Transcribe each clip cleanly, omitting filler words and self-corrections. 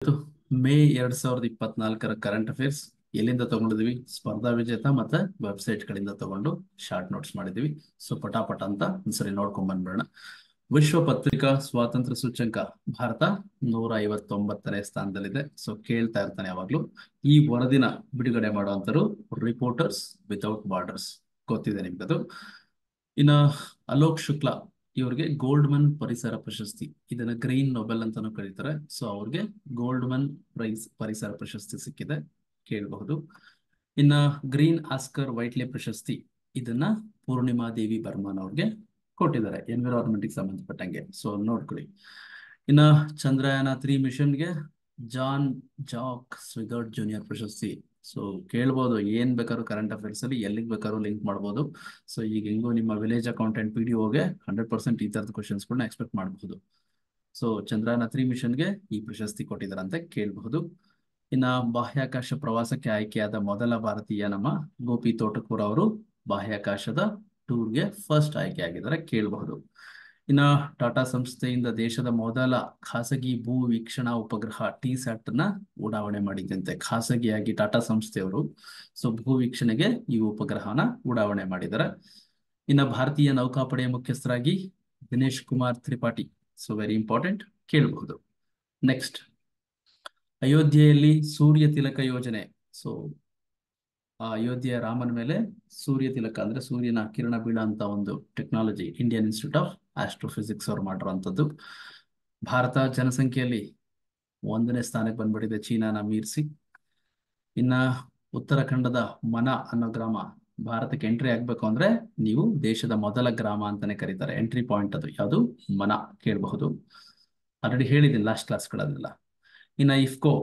ಇವತ್ತು May 2024 current affairs ಎಲ್ಲಿಂದ ತಗೊಂಡಿದ್ವಿ? ಸ್ಪರ್ಧಾ ವಿಜೇತ ಮತ್ತೆ ವೆಬ್ಸೈಟ್ ಗಳಿಂದ ತಗೊಂಡು ಶಾರ್ಟ್ ನೋಟ್ಸ್ ಮಾಡಿದ್ವಿ. ಸೊ ಪಟಾಪಟ ಅಂತ ಒಂದ್ಸರಿ ನೋಡ್ಕೊಂಡ್ ಬಂದ್ಬಿಡೋಣ. ವಿಶ್ವ ಪತ್ರಿಕಾ ಸ್ವಾತಂತ್ರ್ಯ ಸೂಚ್ಯಂಕ ಭಾರತ 159ನೇ ಸ್ಥಾನದಲ್ಲಿದೆ. ಸೊ ಕೇಳ್ತಾ ಇರ್ತಾನೆ ಯಾವಾಗ್ಲೂ. ಈ ವರದಿನ ಬಿಡುಗಡೆ ಮಾಡುವಂತರು ರಿಪೋರ್ಟರ್ಸ್ ವಿತೌಟ್ ಬಾರ್ಡರ್ಸ್. ಗೊತ್ತಿದೆ ನಿಮ್ಗದು. ಇನ್ನ ಅಲೋಕ್ ಶುಕ್ಲಾ ಇವ್ರಿಗೆ ಗೋಲ್ಡ್ಮನ್ ಪರಿಸರ ಪ್ರಶಸ್ತಿ, ಇದನ್ನ ಗ್ರೀನ್ ನೊಬೆಲ್ ಅಂತಾನೂ ಕರೀತಾರೆ. ಸೊ ಅವ್ರಿಗೆ ಗೋಲ್ಡ್ಮನ್ ಪರಿಸರ ಪ್ರಶಸ್ತಿ ಸಿಕ್ಕಿದೆ, ಕೇಳಬಹುದು. ಇನ್ನ ಗ್ರೀನ್ ಆಸ್ಕರ್ ವೈಟ್ಲೆ ಪ್ರಶಸ್ತಿ, ಇದನ್ನ ಪೂರ್ಣಿಮಾ ದೇವಿ ಬರ್ಮನ್ ಅವ್ರಿಗೆ ಕೊಟ್ಟಿದ್ದಾರೆ ಎನ್ವಿರಾನ್ಮೆಂಟ್ಗೆ ಸಂಬಂಧಪಟ್ಟಂಗೆ. ಸೊ ನೋಡ್ಕೊಳ್ಳಿ. ಇನ್ನ ಚಂದ್ರಯಾನ 3 ಮಿಷನ್ಗೆ ಜಾನ್ ಜಾಕ್ ಸ್ವಿಗರ್ಟ್ ಜೂನಿಯರ್ ಪ್ರಶಸ್ತಿ. ಸೊ ಕೇಳ್ಬೋದು, ಏನ್ ಬೇಕಾದ್ರೂ ಕರೆಂಟ್ ಅಫೇರ್ಸ್ ಅಲ್ಲಿ ಎಲ್ಲಿಗೆ ಬೇಕಾದ್ರೂ ಲಿಂಕ್ ಮಾಡ್ಬೋದು. ಸೊ ಈಗ ಹೆಂಗೋ ನಿಮ್ಮ ವಿಲೇಜ್ ಅಕೌಂಟೆಂಟ್ PDOಗೆ 100% ಈ ತರದ ಕ್ವಶನ್ಸ್ಗಳನ್ನ ಎಕ್ಸ್ಪೆಕ್ಟ್ ಮಾಡಬಹುದು. ಸೊ ಚಂದ್ರಯಾನ 3 ಮಿಷನ್ಗೆ ಈ ಪ್ರಶಸ್ತಿ ಕೊಟ್ಟಿದ್ದಾರಂತೆ, ಕೇಳಬಹುದು. ಇನ್ನ ಬಾಹ್ಯಾಕಾಶ ಪ್ರವಾಸಕ್ಕೆ ಆಯ್ಕೆಯಾದ ಮೊದಲ ಭಾರತೀಯ ನಮ್ಮ ಗೋಪಿ ತೋಟಕೂರ್ ಅವರು ಬಾಹ್ಯಾಕಾಶದ ಟೂರ್ಗೆ ಫಸ್ಟ್ ಆಯ್ಕೆ ಆಗಿದ್ದಾರೆ, ಕೇಳಬಹುದು. ಇನ್ನ ಟಾಟಾ ಸಂಸ್ಥೆಯಿಂದ ದೇಶದ ಮೊದಲ ಖಾಸಗಿ ಭೂ ವೀಕ್ಷಣಾ ಉಪಗ್ರಹ TSAT ನ ಉಡಾವಣೆ ಮಾಡಿದಂತೆ, ಖಾಸಗಿಯಾಗಿ ಟಾಟಾ ಸಂಸ್ಥೆಯವರು ಸೊ ಭೂ ವೀಕ್ಷಣೆಗೆ ಈ ಉಪಗ್ರಹನ ಉಡಾವಣೆ ಮಾಡಿದ್ದಾರೆ. ಇನ್ನ ಭಾರತೀಯ ನೌಕಾಪಡೆಯ ಮುಖ್ಯಸ್ಥರಾಗಿ Dinesh Kumar Tripathi. So very important, ಕೇಳಬಹುದು. ನೆಕ್ಸ್ಟ್, ಅಯೋಧ್ಯೆಯಲ್ಲಿ ಸೂರ್ಯ ತಿಲಕ ಯೋಜನೆ. ಸೊ ಆ ಅಯೋಧ್ಯೆಯ ರಾಮನ ಮೇಲೆ ಸೂರ್ಯ ತಿಲಕ ಅಂದ್ರೆ ಸೂರ್ಯನ ಕಿರಣ ಬೀಳಂತ ಒಂದು technology Indian institute of astrophysics ಅವ್ರು ಮಾಡಿರುವಂತದ್ದು. ಭಾರತ ಜನಸಂಖ್ಯೆಯಲ್ಲಿ 1ನೇ ಸ್ಥಾನಕ್ಕೆ ಬಂದ್ಬಿಟ್ಟಿದೆ, ಚೀನಾನ ಮೀರಿಸಿ. ಇನ್ನ ಉತ್ತರಾಖಂಡದ ಮನ ಅನ್ನೋ ಗ್ರಾಮ ಭಾರತಕ್ಕೆ ಎಂಟ್ರಿ ಆಗ್ಬೇಕು ಅಂದ್ರೆ ನೀವು ದೇಶದ ಮೊದಲ ಗ್ರಾಮ ಅಂತಾನೆ ಕರೀತಾರೆ. ಎಂಟ್ರಿ ಪಾಯಿಂಟ್ ಅದು ಯಾವುದು? ಮನ, ಕೇಳಬಹುದು. ಆಲ್ರೆಡಿ ಹೇಳಿದ್ದೀನಿ ಲಾಸ್ಟ್ ಕ್ಲಾಸ್ಗಳಲ್ಲೆಲ್ಲ. ಇನ್ನ ಇಫ್ಕೋ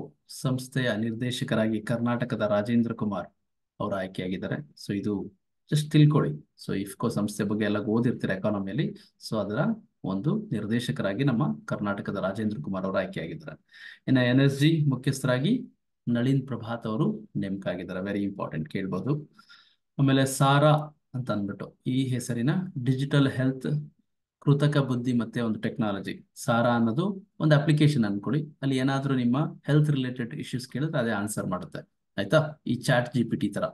ಸಂಸ್ಥೆಯ ನಿರ್ದೇಶಕರಾಗಿ ಕರ್ನಾಟಕದ ರಾಜೇಂದ್ರ ಕುಮಾರ್ ಅವರು ಆಯ್ಕೆಯಾಗಿದ್ದಾರೆ. ಸೊ ಇದು ಜಸ್ಟ್ ತಿಳ್ಕೊಳ್ಳಿ. ಸೊ ಇಫ್ಕೋ ಸಂಸ್ಥೆ ಬಗ್ಗೆ ಎಲ್ಲ ಓದಿರ್ತೀರ ಎಕಾನಮಿಯಲ್ಲಿ. ಸೊ ಅದರ ಒಂದು ನಿರ್ದೇಶಕರಾಗಿ ನಮ್ಮ ಕರ್ನಾಟಕದ ರಾಜೇಂದ್ರ ಕುಮಾರ್ ಅವರು ಆಯ್ಕೆಯಾಗಿದ್ದಾರೆ. ಇನ್ನು NSG ಮುಖ್ಯಸ್ಥರಾಗಿ ನಳಿನ್ ಪ್ರಭಾತ್ ಅವರು ನೇಮಕ ಆಗಿದ್ದಾರೆ, ವೆರಿ ಇಂಪಾರ್ಟೆಂಟ್, ಕೇಳ್ಬೋದು. ಆಮೇಲೆ ಸಾರಾ ಅಂತ ಅಂದ್ಬಿಟ್ಟು ಈ ಹೆಸರಿನ ಡಿಜಿಟಲ್ ಹೆಲ್ತ್ ಕೃತಕ ಬುದ್ಧಿ ಮತ್ತೆ ಒಂದು ಟೆಕ್ನಾಲಜಿ. ಸಾರಾ ಅನ್ನೋದು ಒಂದು ಅಪ್ಲಿಕೇಶನ್ ಅನ್ಕೊಳ್ಳಿ, ಅಲ್ಲಿ ಏನಾದ್ರೂ ನಿಮ್ಮ ಹೆಲ್ತ್ ರಿಲೇಟೆಡ್ ಇಶ್ಯೂಸ್ ಕೇಳಿದ್ರೆ ಅದೇ ಆನ್ಸರ್ ಮಾಡುತ್ತೆ, ಆಯ್ತಾ? ಈ ಚಾಟ್ GPT ತರ.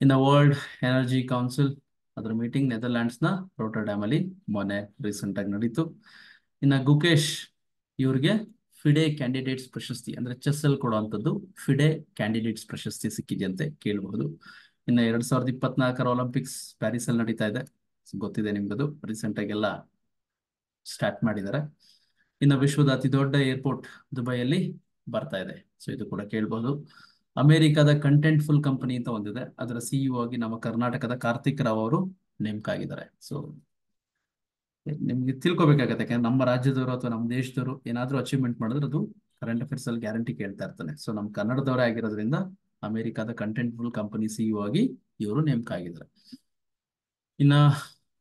ಇನ್ನು ವರ್ಲ್ಡ್ ಎನರ್ಜಿ ಕೌನ್ಸಿಲ್ ಅದರ ಮೀಟಿಂಗ್ ನೆದರ್ಲ್ಯಾಂಡ್ಸ್ ನ ರೋಟರ್ಡ್ಯಾಮ್ ಅಲ್ಲಿ ಮೊನ್ನೆ ರೀಸೆಂಟ್ ಆಗಿ ನಡೀತು. ಇನ್ನು ಗುಕೇಶ್ ಇವ್ರಿಗೆ ಫಿಡೆ ಕ್ಯಾಂಡಿಡೇಟ್ಸ್ ಪ್ರಶಸ್ತಿ, ಅಂದ್ರೆ ಚೆಸ್ ಅಲ್ಲಿ ಕೊಡುವಂಥದ್ದು ಫಿಡೆ ಕ್ಯಾಂಡಿಡೇಟ್ಸ್ ಪ್ರಶಸ್ತಿ ಸಿಕ್ಕಿದೆಯಂತೆ, ಕೇಳಬಹುದು. ಇನ್ನು 2024 ಒಲಿಂಪಿಕ್ಸ್ ಪ್ಯಾರಿಸ್ ಅಲ್ಲಿ ನಡೀತಾ ಇದೆ, ಗೊತ್ತಿದೆ ನಿಮ್ಗದು. ರೀಸೆಂಟ್ ಆಗೆಲ್ಲ ಸ್ಟಾರ್ಟ್ ಮಾಡಿದ್ದಾರೆ. ಇನ್ನು ವಿಶ್ವದ ಅತಿ ದೊಡ್ಡ ಏರ್ಪೋರ್ಟ್ ದುಬೈಯಲ್ಲಿ ಬರ್ತಾ ಇದೆ, ಸೊ ಇದು ಕೂಡ ಕೇಳಬಹುದು. ಅಮೆರಿಕದ ಕಂಟೆಂಟ್ಫುಲ್ ಕಂಪನಿ ಅಂತ ಒಂದಿದೆ, ಅದರ CEO ಆಗಿ ನಮ್ಮ ಕರ್ನಾಟಕದ ಕಾರ್ತಿಕ್ ರಾವ್ ಅವರು ನೇಮಕ ಆಗಿದ್ದಾರೆ. ಸೊ ನಿಮ್ಗೆ ತಿಳ್ಕೊಬೇಕಾಗತ್ತೆ, ಯಾಕಂದ್ರೆ ನಮ್ಮ ರಾಜ್ಯದವರು ಅಥವಾ ನಮ್ಮ ದೇಶದವರು ಏನಾದ್ರೂ ಅಚೀವ್ಮೆಂಟ್ ಮಾಡಿದ್ರೆ ಅದು ಕರೆಂಟ್ ಅಫೇರ್ಸ್ ಅಲ್ಲಿ ಗ್ಯಾರಂಟಿ ಕೇಳ್ತಾ ಇರ್ತಾನೆ. ಸೊ ನಮ್ಮ ಕನ್ನಡದವರೇ ಆಗಿರೋದ್ರಿಂದ ಅಮೆರಿಕದ ಕಂಟೆಂಟ್ಫುಲ್ ಕಂಪನಿ CEO ಆಗಿ ಇವರು ನೇಮಕ ಆಗಿದ್ದಾರೆ. ಇನ್ನ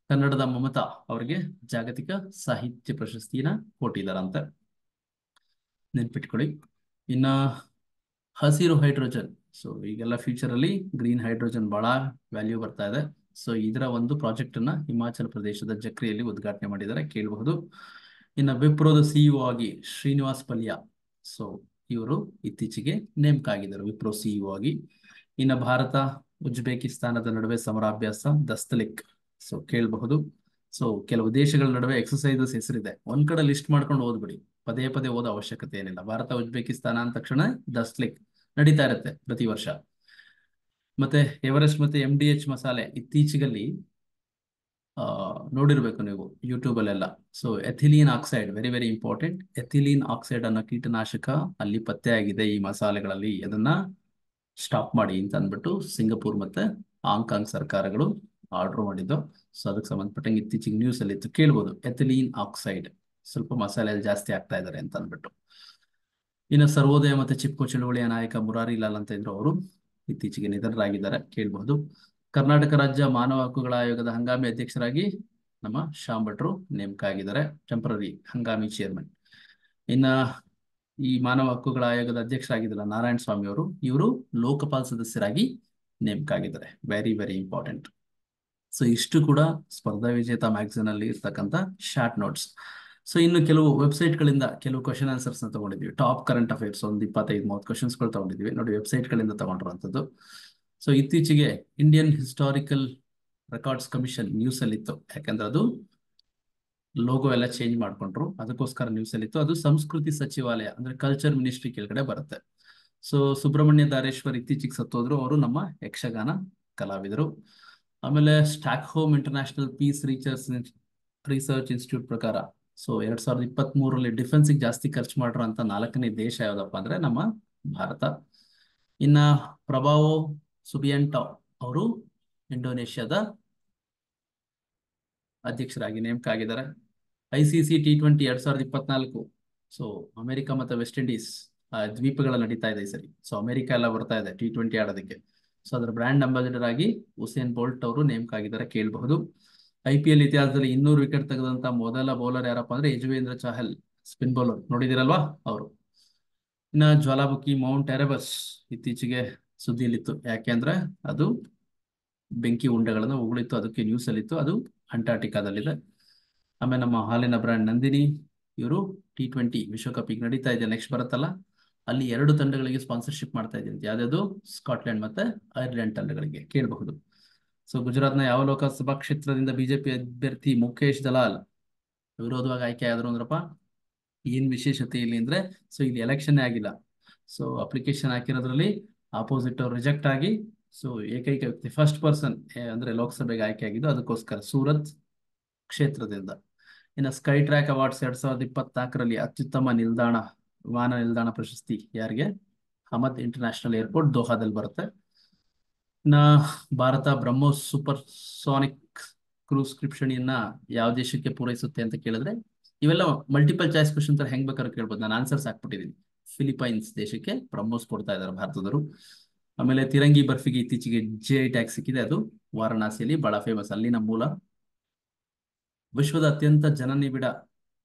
ಕನ್ನಡದ ಮಮತಾ ಅವರಿಗೆ ಜಾಗತಿಕ ಸಾಹಿತ್ಯ ಪ್ರಶಸ್ತಿನ ಕೊಟ್ಟಿದ್ದಾರಂತೆ, ನೆನ್ಪಿಟ್ಕೊಳ್ಳಿ. ಇನ್ನ ಹಸಿರು ಹೈಡ್ರೋಜನ್. ಸೊ ಈಗೆಲ್ಲ ಫ್ಯೂಚರ್ ಅಲ್ಲಿ ಗ್ರೀನ್ ಹೈಡ್ರೋಜನ್ ಬಹಳ ವ್ಯಾಲ್ಯೂ ಬರ್ತಾ ಇದೆ. ಸೊ ಇದರ ಒಂದು ಪ್ರಾಜೆಕ್ಟ್ ಅನ್ನ ಹಿಮಾಚಲ ಪ್ರದೇಶದ ಜಕ್ರಿಯಲ್ಲಿ ಉದ್ಘಾಟನೆ ಮಾಡಿದ್ದಾರೆ, ಕೇಳಬಹುದು. ಇನ್ನ ವಿಪ್ರೋದ CEO ಆಗಿ ಶ್ರೀನಿವಾಸ್ ಪಲ್ಯ. ಸೊ ಇವರು ಇತ್ತೀಚೆಗೆ ನೇಮಕ ಆಗಿದ್ದಾರೆ ವಿಪ್ರೋ CEO ಆಗಿ. ಇನ್ನ ಭಾರತ ಉಜ್ಬೇಕಿಸ್ತಾನದ ನಡುವೆ ಸಮರಾಭ್ಯಾಸ ದಸ್ತಲಿಕ್. ಸೊ ಕೇಳಬಹುದು. ಸೊ ಕೆಲವು ದೇಶಗಳ ನಡುವೆ ಎಕ್ಸಸೈಸಸ್ ಹೆಸರಿದೆ, ಒಂದ್ ಕಡೆ ಲಿಸ್ಟ್ ಮಾಡ್ಕೊಂಡು ಓದ್ಬಿಡಿ, ಪದೇ ಪದೇ ಓದೋ ಅವಶ್ಯಕತೆ ಏನಿಲ್ಲ. ಭಾರತ ಉಜ್ಬೇಕಿಸ್ತಾನ ಅಂದ ತಕ್ಷಣ ದಸ್ತಲಿಕ್ ನಡೀತಾ ಇರುತ್ತೆ ಪ್ರತಿ ವರ್ಷ. ಮತ್ತೆ ಎವರೆಸ್ಟ್ ಮತ್ತೆ MDH ಮಸಾಲೆ ಇತ್ತೀಚೆಗಲ್ಲಿ ನೋಡಿರ್ಬೇಕು ನೀವು ಯೂಟ್ಯೂಬ್ ಅಲ್ಲೆಲ್ಲ. So ethylene oxide, very very important. Ethylene oxide ಅನ್ನೋ ಕೀಟನಾಶಕ ಅಲ್ಲಿ ಪತ್ತೆ ಆಗಿದೆ ಈ ಮಸಾಲೆಗಳಲ್ಲಿ, ಅದನ್ನ ಸ್ಟಾಪ್ ಮಾಡಿ ಅಂತ ಅಂದ್ಬಿಟ್ಟು ಸಿಂಗಪೂರ್ ಮತ್ತೆ ಹಾಂಗ್ಕಾಂಗ್ ಸರ್ಕಾರಗಳು ಆರ್ಡರ್ ಮಾಡಿದ್ದು. ಸೊ ಅದಕ್ಕೆ ಸಂಬಂಧಪಟ್ಟಂಗೆ ಇತ್ತೀಚೆಗೆ ನ್ಯೂಸ್ ಅಲ್ಲಿ ಇತ್ತು, ಕೇಳ್ಬೋದು. ಎಥಿಲೀನ್ ಆಕ್ಸೈಡ್ ಸ್ವಲ್ಪ ಮಸಾಲೆಯಲ್ಲಿ ಜಾಸ್ತಿ ಆಗ್ತಾ ಇದ್ದಾರೆ ಅಂತ ಅಂದ್ಬಿಟ್ಟು. ಇನ್ನು ಸರ್ವೋದಯ ಮತ್ತೆ ಚಿಪ್ಕೋ ಚಳುವಳಿಯ ನಾಯಕ ಮುರಾರಿ ಲಾಲ್ ಅಂತ ಇದ್ರು, ಅವರು ಇತ್ತೀಚೆಗೆ ನಿಧನರಾಗಿದ್ದಾರೆ, ಕೇಳಬಹುದು. ಕರ್ನಾಟಕ ರಾಜ್ಯ ಮಾನವ ಹಕ್ಕುಗಳ ಆಯೋಗದ ಹಂಗಾಮಿ ಅಧ್ಯಕ್ಷರಾಗಿ ನಮ್ಮ ಶ್ಯಾಮ್ ಭಟ್ರು ನೇಮಕ ಆಗಿದ್ದಾರೆ, ಟೆಂಪರರಿ ಹಂಗಾಮಿ ಚೇರ್ಮನ್. ಇನ್ನ ಈ ಮಾನವ ಹಕ್ಕುಗಳ ಆಯೋಗದ ಅಧ್ಯಕ್ಷರಾಗಿದ್ದಲ್ಲ ನಾರಾಯಣ ಸ್ವಾಮಿ ಅವರು, ಇವರು ಲೋಕಪಾಲ್ ಸದಸ್ಯರಾಗಿ ನೇಮಕ ಆಗಿದ್ದಾರೆ, ವೆರಿ ವೆರಿ ಇಂಪಾರ್ಟೆಂಟ್. ಸೊ ಇಷ್ಟು ಕೂಡ ಸ್ಪರ್ಧಾ ವಿಜೇತ ಮ್ಯಾಗಝಿನ್ ಅಲ್ಲಿ ಇರ್ತಕ್ಕಂಥ ಶಾರ್ಟ್ ನೋಟ್ಸ್. ಸೊ ಇನ್ನು ಕೆಲವು ವೆಬ್ಸೈಟ್ಗಳಿಂದ ಕೆಲವು ಕ್ವಶನ್ ಆನ್ಸರ್ಸ್ನ ತಗೊಂಡಿದ್ವಿ. ಟಾಪ್ ಕರೆಂಟ್ ಅಫೇರ್ಸ್ ಒಂದು 25-30 ಕ್ವಶನ್ಸ್ಗಳು ತಗೊಂಡಿದ್ವಿ ನೋಡಿ, ವೆಬ್ಸೈಟ್ಗಳಿಂದ ತಗೊಂಡಿರುವಂಥದ್ದು. ಸೊ ಇತ್ತೀಚೆಗೆ Indian historical records commission news ಅಲ್ಲಿ ಇತ್ತು, ಯಾಕಂದ್ರೆ ಅದು ಲೋಗೋ ಎಲ್ಲ ಚೇಂಜ್ ಮಾಡ್ಕೊಂಡ್ರು, ಅದಕ್ಕೋಸ್ಕರ ನ್ಯೂಸ್ ಅಲ್ಲಿ ಇತ್ತು. ಅದು ಸಂಸ್ಕೃತಿ ಸಚಿವಾಲಯ ಅಂದ್ರೆ ಕಲ್ಚರ್ ಮಿನಿಸ್ಟ್ರಿ ಕೆಳಗಡೆ ಬರುತ್ತೆ. ಸೊ ಸುಬ್ರಹ್ಮಣ್ಯ ದಾರೇಶ್ವರ್ ಇತ್ತೀಚೆಗೆ ಸತ್ತೋದ್ರು, ಅವರು ನಮ್ಮ ಯಕ್ಷಗಾನ ಕಲಾವಿದರು. ಆಮೇಲೆ stock home international piece research institute ಪ್ರಕಾರ ಸೊ 2023ರಲ್ಲಿ ಡಿಫೆನ್ಸ್ಗೆ ಜಾಸ್ತಿ ಖರ್ಚು ಮಾಡಿರೋಂಥ 4ನೇ ದೇಶ ಯಾವ್ದಪ್ಪ ಅಂದ್ರೆ ನಮ್ಮ ಭಾರತ. ಇನ್ನ ಪ್ರಭಾವೋ ಸುಬಿಯಾಂಟೋ ಅವರು ಇಂಡೋನೇಷ್ಯಾದ ಅಧ್ಯಕ್ಷರಾಗಿ ನೇಮಕ ಆಗಿದ್ದಾರೆ. ICC T20 2024 ಸೊ ಅಮೆರಿಕ ಮತ್ತು ವೆಸ್ಟ್ ಇಂಡೀಸ್ ದ್ವೀಪಗಳ ನಡೀತಾ ಇದೆ ಈ ಸರಿ. ಸೊ ಅಮೆರಿಕ ಎಲ್ಲ ಬರ್ತಾ ಇದೆ T20 ಆಡೋದಕ್ಕೆ. ಸೊ ಅದರ ಬ್ರ್ಯಾಂಡ್ ಅಂಬಾಸಿಡರ್ ಆಗಿ ಉಸೇನ್ ಬೋಲ್ಟ್ ಅವರು ನೇಮಕ ಆಗಿದ್ದಾರೆ, ಕೇಳಬಹುದು. IPL ಇತಿಹಾಸದಲ್ಲಿ 200 ವಿಕೆಟ್ ತೆಗೆದಂತ ಮೊದಲ ಬೌಲರ್ ಯಾರಪ್ಪ ಅಂದ್ರೆ ಯಜುವೇಂದ್ರ ಚಾಹಲ್, ಸ್ಪಿನ್ ಬೌಲರ್, ನೋಡಿದಿರಲ್ವಾ ಅವರು. ಇನ್ನ ಜ್ವಾಲಾಮುಖಿ ಮೌಂಟ್ ಎರೆಬಸ್ ಇತ್ತೀಚೆಗೆ ಸುದ್ದಿಯಲ್ಲಿತ್ತು, ಯಾಕೆಂದ್ರೆ ಅದು ಬೆಂಕಿ ಉಂಡೆಗಳನ್ನು ಉಗುಳಿತ್ತು, ಅದಕ್ಕೆ ನ್ಯೂಸ್ ಅಲ್ಲಿತ್ತು. ಅದು ಅಂಟಾರ್ಟಿಕಾದಲ್ಲಿದೆ. ಆಮೇಲೆ ನಮ್ಮ ಹಾಲಿನ ಬ್ರ್ಯಾಂಡ್ ನಂದಿನಿ, ಇವರು T20 ವಿಶ್ವಕಪ್ ಈಗ ನಡೀತಾ ಇದೆ, ನೆಕ್ಸ್ಟ್ ಬರುತ್ತಲ್ಲ, ಅಲ್ಲಿ 2 ತಂಡಗಳಿಗೆ ಸ್ಪಾನ್ಸರ್ಶಿಪ್ ಮಾಡ್ತಾ ಇದ್ದೀನಿ. ಯಾವ್ದು ಸ್ಕಾಟ್ಲೆಂಡ್ ಮತ್ತೆ ಐರ್ಲೆಂಡ್ ತಂಡಗಳಿಗೆ, ಕೇಳಬಹುದು. ಸೊ ಗುಜರಾತ್ನ ಯಾವ ಲೋಕಸಭಾ ಕ್ಷೇತ್ರದಿಂದ ಬಿಜೆಪಿ ಅಭ್ಯರ್ಥಿ ಮುಖೇಶ್ ದಲಾಲ್ ವಿರೋಧವಾಗಿ ಆಯ್ಕೆ ಆದ್ರು ಅಂದ್ರಪ್ಪ. ಏನ್ ವಿಶೇಷತೆ ಇಲ್ಲಿ ಅಂದ್ರೆ, ಸೊ ಇಲ್ಲಿ ಎಲೆಕ್ಷನ್ ಆಗಿಲ್ಲ, ಸೊ ಅಪ್ಲಿಕೇಶನ್ ಹಾಕಿರೋದ್ರಲ್ಲಿ ಆಪೋಸಿಟ್ ಅವ್ರು ರಿಜೆಕ್ಟ್ ಆಗಿ, ಸೊ ಏಕೈಕ ವ್ಯಕ್ತಿ ಫಸ್ಟ್ ಪರ್ಸನ್ ಅಂದ್ರೆ ಲೋಕಸಭೆಗೆ ಆಯ್ಕೆ ಆಗಿದ್ದು, ಅದಕ್ಕೋಸ್ಕರ ಸೂರತ್ ಕ್ಷೇತ್ರದಿಂದ. ಇನ್ನು ಸ್ಕೈ ಟ್ರ್ಯಾಕ್ ಅವಾರ್ಡ್ಸ್ 2024ರಲ್ಲಿ ಅತ್ಯುತ್ತಮ ವಿಮಾನ ನಿಲ್ದಾಣ ಪ್ರಶಸ್ತಿ ಯಾರಿಗೆ? ಹಮದ್ ಇಂಟರ್ನ್ಯಾಷನಲ್ ಏರ್ಪೋರ್ಟ್ ದೋಹಾದಲ್ಲಿ ಬರುತ್ತೆ. ಇನ್ನ Bharat BrahMos supersonic cruise ಕ್ಷಿಪಣಿಯನ್ನ ಯಾವ ದೇಶಕ್ಕೆ ಪೂರೈಸುತ್ತೆ ಅಂತ ಕೇಳಿದ್ರೆ, ಇವೆಲ್ಲ ಮಲ್ಟಿಪಲ್ ಚಾಯ್ಸ್ ಕ್ವಶನ್ ತರ ಹೆಂಗ್ ಬೇಕಾದ್ರೂ ಕೇಳ್ಬೋದು, ನಾನು ಆನ್ಸರ್ಸ್ ಹಾಕ್ಬಿಟ್ಟಿದ್ದೀನಿ. ಫಿಲಿಪೈನ್ಸ್ ದೇಶಕ್ಕೆ ಬ್ರಹ್ಮೋಸ್ ಕೊಡ್ತಾ ಇದ್ದಾರೆ ಭಾರತದವರು. ಆಮೇಲೆ ತಿರಂಗಿ ಬರ್ಫಿಗೆ ಇತ್ತೀಚೆಗೆ GI ಟ್ಯಾಗ್ ಸಿಕ್ಕಿದೆ, ಅದು ವಾರಣಾಸಿಯಲ್ಲಿ ಬಹಳ ಫೇಮಸ್, ಅಲ್ಲಿನ ಮೂಲ. ವಿಶ್ವದ ಅತ್ಯಂತ ಜನನಿಬಿಡ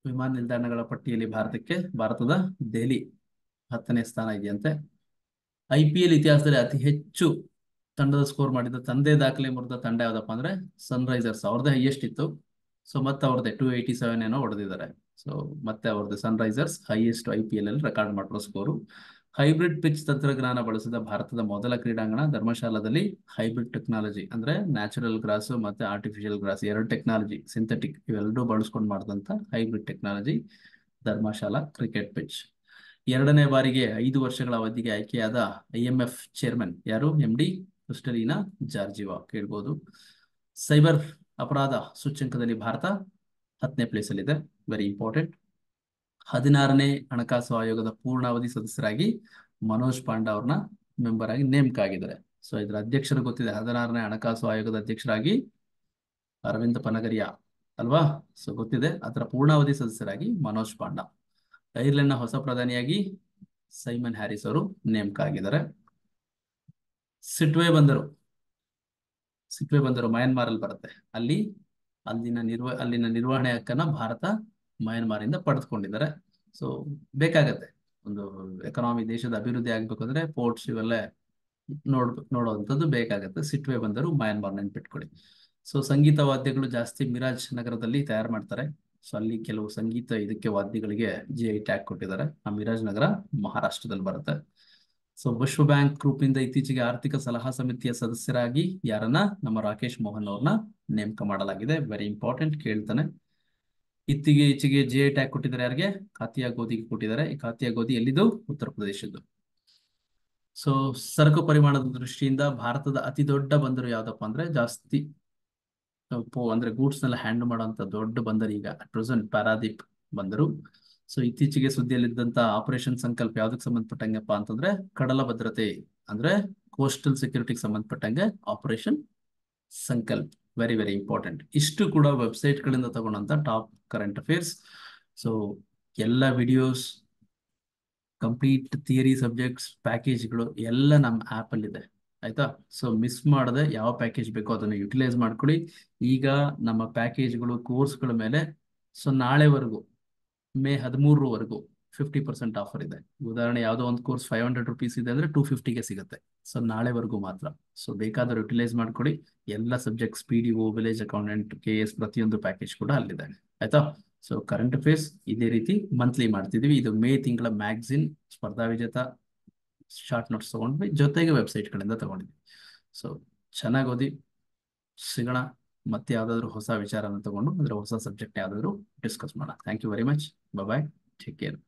ವಿಮಾನ ನಿಲ್ದಾಣಗಳ ಪಟ್ಟಿಯಲ್ಲಿ ಭಾರತದ ದೆಹಲಿ 10ನೇ ಸ್ಥಾನ ಇದೆಯಂತೆ. IPL ಇತಿಹಾಸದಲ್ಲಿ ಅತಿ ಹೆಚ್ಚು ತಂಡದ ಸ್ಕೋರ್ ಮಾಡಿದ ತಂದೆ ದಾಖಲೆ ಮುರಿದ ತಂಡ ಯಾವ್ದಪ್ಪ ಅಂದ್ರೆ ಸನ್ರೈಸರ್ಸ್, ಅವ್ರದ್ದೇ ಹೈಯೆಸ್ಟ್ ಇತ್ತು. ಸೊ ಮತ್ತೆ ಅವ್ರದ್ದೇ 287 ಏನೋ ಹೊಡೆದಿದ್ದಾರೆ. ಸೊ ಮತ್ತೆ ಅವ್ರದ್ದು ಸನ್ರೈಸರ್ಸ್ ಹೈಯೆಸ್ಟ್ IPL ಅಲ್ಲಿ ರೆಕಾರ್ಡ್ ಮಾಡಿರೋ ಸ್ಕೋರು. ಹೈಬ್ರಿಡ್ ಪಿಚ್ ತಂತ್ರಜ್ಞಾನ ಬಳಸಿದ ಭಾರತದ ಮೊದಲ ಕ್ರೀಡಾಂಗಣ ಧರ್ಮಶಾಲಾದಲ್ಲಿ. ಹೈಬ್ರಿಡ್ ಟೆಕ್ನಾಲಜಿ ಅಂದ್ರೆ ನ್ಯಾಚುರಲ್ ಗ್ರಾಸ್ ಮತ್ತೆ ಆರ್ಟಿಫಿಷಿಯಲ್ ಗ್ರಾಸ್, 2 ಟೆಕ್ನಾಲಜಿ, ಸಿಂಥೆಟಿಕ್ ಇವೆರಡೂ ಬಳಸ್ಕೊಂಡು ಮಾಡಿದಂತ hybrid technology Dharamshala cricket pitch. 2ನೇ ಬಾರಿಗೆ 5 ವರ್ಷಗಳ ಅವಧಿಗೆ ಆಯ್ಕೆಯಾದ IMF ಚೇರ್ಮನ್ ಯಾರು? MD ಕ್ರಿಸ್ಟಲಿನಾ ಜಾರ್ಜಿವಾ, ಕೇಳ್ಬೋದು. ಸೈಬರ್ ಅಪರಾಧ ಸೂಚ್ಯಂಕದಲ್ಲಿ ಭಾರತ 10ನೇ ಪ್ಲೇಸ್ ಅಲ್ಲಿದೆ, ವೆರಿ ಇಂಪಾರ್ಟೆಂಟ್. 16ನೇ ಹಣಕಾಸು ಆಯೋಗದ ಪೂರ್ಣಾವಧಿ ಸದಸ್ಯರಾಗಿ ಮನೋಜ್ ಪಾಂಡಾ ಅವ್ರನ್ನ ಮೆಂಬರ್ ಆಗಿ ನೇಮಕ ಆಗಿದ್ದಾರೆ. ಸೊ ಇದರ ಅಧ್ಯಕ್ಷರು ಗೊತ್ತಿದೆ, 16ನೇ ಹಣಕಾಸು ಆಯೋಗದ ಅಧ್ಯಕ್ಷರಾಗಿ ಅರವಿಂದ್ ಪನಗರಿಯಾ ಅಲ್ವಾ? ಸೊ ಗೊತ್ತಿದೆ. ಅದರ ಪೂರ್ಣಾವಧಿ ಸದಸ್ಯರಾಗಿ ಮನೋಜ್ ಪಾಂಡಾ. ಐರ್ಲೆಂಡ್ನ ಹೊಸ ಪ್ರಧಾನಿಯಾಗಿ ಸೈಮನ್ ಹ್ಯಾರಿಸ್ ಅವರು ನೇಮಕ ಆಗಿದ್ದಾರೆ. ಸಿಟ್ವೆ ಬಂದರು ಮಯನ್ಮಾರ್ ಅಲ್ಲಿ ಬರುತ್ತೆ. ಅಲ್ಲಿನ ನಿರ್ವಹಣೆ ಹಕ್ಕನ್ನ ಭಾರತ ಮಯನ್ಮಾರ್ ಇಂದ ಪಡೆದುಕೊಂಡಿದ್ದಾರೆ. ಸೊ ಬೇಕಾಗತ್ತೆ, ಒಂದು ಎಕನಾಮಿ ದೇಶದ ಅಭಿವೃದ್ಧಿ ಆಗ್ಬೇಕಂದ್ರೆ ಪೋರ್ಟ್ಸ್ ಇವೆಲ್ಲ ನೋಡುವಂಥದ್ದು ಬೇಕಾಗತ್ತೆ. ಸಿಟ್ವೆ ಬಂದರು ಮಯನ್ಮಾರ್ ನೆನ್ಪಿಟ್ಕೊಳ್ಳಿ. ಸೊ ಸಂಗೀತ ವಾದ್ಯಗಳು ಜಾಸ್ತಿ ಮಿರಾಜ್ ನಗರದಲ್ಲಿ ತಯಾರು ಮಾಡ್ತಾರೆ. ಸೊ ಅಲ್ಲಿ ಕೆಲವು ಸಂಗೀತ ಇದಕ್ಕೆ ವಾದ್ಯಗಳಿಗೆ GI ಟ್ಯಾಗ್ ಕೊಟ್ಟಿದ್ದಾರೆ. ಆ ಮಿರಾಜ್ ನಗರ ಮಹಾರಾಷ್ಟ್ರದಲ್ಲಿ ಬರುತ್ತೆ. ಸೊ ವಿಶ್ವ ಬ್ಯಾಂಕ್ ಗ್ರೂಪ್ ಇಂದ ಇತ್ತೀಚೆಗೆ ಆರ್ಥಿಕ ಸಲಹಾ ಸಮಿತಿಯ ಸದಸ್ಯರಾಗಿ ಯಾರನ್ನ? ನಮ್ಮ ರಾಕೇಶ್ ಮೋಹನ್ ಅವ್ರನ್ನ ನೇಮಕ ಮಾಡಲಾಗಿದೆ, ವೆರಿ ಇಂಪಾರ್ಟೆಂಟ್, ಕೇಳ್ತಾನೆ. ಈಚೆಗೆ GI ಟ್ಯಾಗ್ ಕೊಟ್ಟಿದ್ದಾರೆ ಯಾರಿಗೆ? ಕಾತಿಯಾ ಗೋಧಿಗೆ ಕೊಟ್ಟಿದ್ದಾರೆ. ಈ ಕಾತಿಯಾ ಗೋಧಿ ಎಲ್ಲಿದ್ದು? ಉತ್ತರ ಪ್ರದೇಶದ್ದು. ಸೊ ಸರಕು ಪರಿಮಾಣದ ದೃಷ್ಟಿಯಿಂದ ಭಾರತದ ಅತಿ ದೊಡ್ಡ ಬಂದರು ಯಾವ್ದಪ್ಪ ಅಂದ್ರೆ, ಜಾಸ್ತಿ ಅಂದ್ರೆ ಗೂಡ್ಸ್ ನೆಲ್ಲ ಹ್ಯಾಂಡಲ್ ಮಾಡುವಂತ ದೊಡ್ಡ ಬಂದರು ಈಗ ಅಟ್ ಪ್ರೆಸೆಂಟ್ ಪಾರಾದೀಪ್ ಬಂದರು. ಸೊ ಇತ್ತೀಚೆಗೆ ಸುದ್ದಿಯಲ್ಲಿದ್ದಂತ ಆಪರೇಷನ್ ಸಂಕಲ್ಪ ಯಾವ್ದಕ್ಕೆ ಸಂಬಂಧಪಟ್ಟಂಗಪ್ಪ ಅಂತಂದ್ರೆ ಕಡಲ ಭದ್ರತೆ ಅಂದ್ರೆ ಕೋಸ್ಟಲ್ ಸೆಕ್ಯೂರಿಟಿಗೆ ಸಂಬಂಧಪಟ್ಟಂಗೆ operation Sankalp, very very important. ಇಷ್ಟು ಕೂಡ ವೆಬ್ಸೈಟ್ ಗಳಿಂದ ತಗೊಂಡಂತ ಟಾಪ್ ಕರೆಂಟ್ ಅಫೇರ್ಸ್. ಸೊ ಎಲ್ಲ ವಿಡಿಯೋಸ್, ಕಂಪ್ಲೀಟ್ ಥಿಯರಿ ಸಬ್ಜೆಕ್ಟ್ಸ್, ಪ್ಯಾಕೇಜ್ಗಳು ಎಲ್ಲ ನಮ್ಮ ಆ್ಯಪ್ ಅಲ್ಲಿ ಇದೆ, ಆಯ್ತಾ? ಸೊ ಮಿಸ್ ಮಾಡದೆ ಯಾವ ಪ್ಯಾಕೇಜ್ ಬೇಕೋ ಅದನ್ನು ಯುಟಿಲೈಸ್ ಮಾಡ್ಕೊಳ್ಳಿ. ಈಗ ನಮ್ಮ ಪ್ಯಾಕೇಜ್ಗಳು ಕೋರ್ಸ್ಗಳ ಮೇಲೆ ಸೊ ನಾಳೆವರೆಗೂ ಮೇ 13ರವರೆಗೂ 50% ಆಫರ್ ಇದೆ. ಉದಾಹರಣೆ ಯಾವುದೋ ಒಂದು ಕೋರ್ಸ್ 500 ರುಪೀಸ್ ಇದೆ ಅಂದ್ರೆ 250ಗೆ ಸಿಗುತ್ತೆ. ಸೊ ನಾಳೆವರೆಗೂ ಮಾತ್ರ. ಸೊ ಬೇಕಾದ್ರೆ ಯುಟಿಲೈಸ್ ಮಾಡ್ಕೊಳ್ಳಿ. ಎಲ್ಲ subjects PDO, village accountant, KS ಪ್ರತಿಯೊಂದು ಪ್ಯಾಕೇಜ್ ಕೂಡ ಅಲ್ಲಿದೆ, ಆಯ್ತಾ? ಸೊ ಕರೆಂಟ್ ಅಫೇರ್ಸ್ ಇದೇ ರೀತಿ ಮಂತ್ಲಿ ಮಾಡ್ತಿದ್ವಿ. ಇದು ಮೇ ತಿಂಗಳ ಮ್ಯಾಗ್ಝಿನ್ ಸ್ಪರ್ಧಾ ವಿಜೇತ ಶಾರ್ಟ್ ನೋಟ್ಸ್ ತಗೊಂಡ್ವಿ, ಜೊತೆಗೆ ವೆಬ್ಸೈಟ್ಗಳಿಂದ ತಗೊಂಡಿದ್ವಿ. ಸೊ ಚೆನ್ನಾಗಿ ಓದಿ, ಸಿಗೋಣ. ಮತ್ತೆ ಯಾವ್ದಾದ್ರು ಹೊಸ ವಿಚಾರನ ತಗೊಂಡು ಅಂದ್ರೆ ಹೊಸ ಸಬ್ಜೆಕ್ಟ್ ಯಾವ್ದಾದ್ರು ಡಿಸ್ಕಸ್ ಮಾಡೋಣ. Thank you very much. Bye, take care.